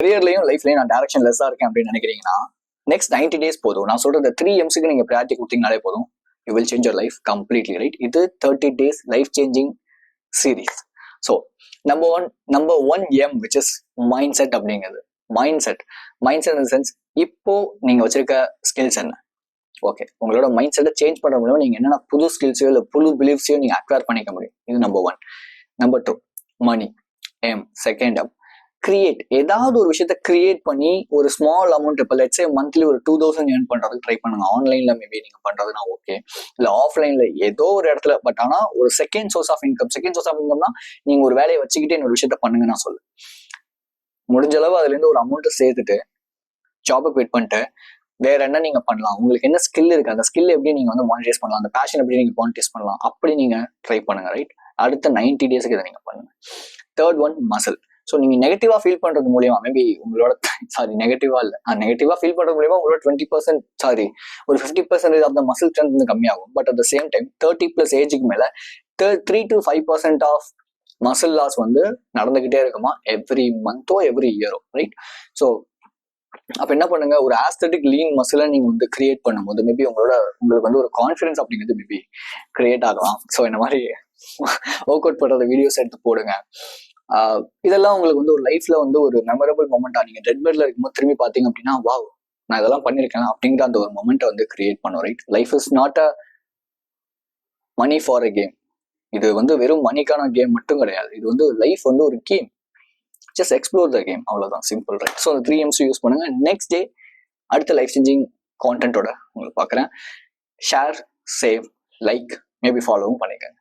கரியர்லையும் லைஃப்லையும் நான் டேரக்ஷன் லெஸ்ஸாக இருக்கேன் அப்படின்னு நினைக்கிறீங்கன்னா நெக்ஸ்ட் 90 days போதும். நான் சொல்றது 3 M's-க்கு நீங்க ப்ரையாரிட்டி கொடுத்தீங்கனாலே போதும். You will change your life completely, right? இது 30 days life changing series. So number one M which is mind set அப்படிங்கிறது. Mind set in the sense, இப்போ நீங்க வச்சிருக்க ஸ்கில்ஸ் என்ன? ஓகே, உங்களோட மைண்ட் செட்டை சேஞ்ச் பண்ண முடியும். நீங்க என்னென்ன புது ஸ்கில்ஸையோ இல்லை புது பிலீஃப்ஸையோ நீங்க அக்வயர் பண்ணிக்க முடியும். இது நம்பர் ஒன். நம்பர் டூ மணி, M. Second M create. ஏதாவது ஒரு விஷயத்த கிரியேட் பண்ணி ஒரு ஸ்மால் அமௌண்ட், இப்போ லெட்ஸே மந்த்லி ஒரு 2000 ஏர்ன் பண்றதுக்கு ட்ரை பண்ணுங்க. ஆன்லைன்ல மேபி நீங்க பண்றதுனா ஓகே, இல்லை ஆஃப்லைன்ல ஏதோ ஒரு இடத்துல. பட் ஆனா ஒரு செகண்ட் சோர்ஸ் ஆஃப் இன்கம்னா நீங்க ஒரு வேலையை வச்சுக்கிட்டே ஒரு விஷயத்த பண்ணுங்க நான் சொல்லு. முடிஞ்ச அளவு அதுல இருந்து ஒரு அமௌண்ட் சேர்த்துட்டு ஜாபை குவிட் பண்ணிட்டு வேற என்ன நீங்க பண்ணலாம், உங்களுக்கு என்ன ஸ்கில் இருக்கு, அந்த ஸ்கில் எப்படி நீங்க வந்து மானிட்டைஸ் பண்ணலாம், அந்த பேஷன் எப்படி நீங்க மானிட்டைஸ் பண்ணலாம், அப்படி நீங்க ட்ரை பண்ணுங்க, ரைட்? அடுத்த 90 days இதை நீங்க பண்ணுங்க. Third one muscle. ஸோ நீங்க நெகட்டிவா ஃபீல் பண்றது மூலியமா மேபி உங்களோட நெகட்டிவா இல்லை, நெகட்டிவா ஃபீல் பண்றது மூலியமா உங்களோட 20% ஒரு 50% ஆஃப் த மசில் ஸ்ட்ரென்த் வந்து கம்மியாகும். But at the same time 30+ ஏஜுக்கு மேல 3 to 5% ஆஃப் மசில் லாஸ் வந்து நடந்துகிட்டே இருக்குமா எவ்ரி மந்தோ எவ்ரி இயரோ, ரைட்? ஸோ அப்ப என்ன பண்ணுங்க, ஒரு ஆஸ்தட்டிக் லீன் மசிலை நீங்க வந்து கிரியேட் பண்ணும்போது மேபி உங்களுக்கு வந்து ஒரு கான்ஃபிடன்ஸ் அப்படிங்கிறது மேபி கிரியேட் ஆகலாம். ஸோ இந்த மாதிரி ஒர்க் அவுட் பண்றத வீடியோஸ் எடுத்து போடுங்க. இதெல்லாம் உங்களுக்கு வந்து ஒரு லைஃப்ல வந்து ஒரு மெமரபிள் மொமெண்டா நீங்க டெட் பெட்ல இருக்கும்போது திரும்பி பாத்தீங்க அப்படின்னா, வாவ் நான் இதெல்லாம் பண்ணிருக்கேன் அப்படிங்கிற அந்த ஒரு மொமெண்ட்டை வந்து கிரியேட் பண்ணும், right? Life is not a money for a game. இது வந்து வெறும் மணிக்கான கேம் மட்டும் கிடையாது. இது வந்து லைஃப் வந்து ஒரு game. Just explore the game, அவ்வளவுதான், simple, right? So 3 M's use பண்ணுங்க. நெக்ஸ்ட் டே அடுத்த லைஃப் சேஞ்சிங் கான்டென்ட்டோட உங்களுக்கு பார்க்குறேன். ஷேர், சேவ், லைக், மேபி ஃபாலோவும் பண்ணிக்கங்க.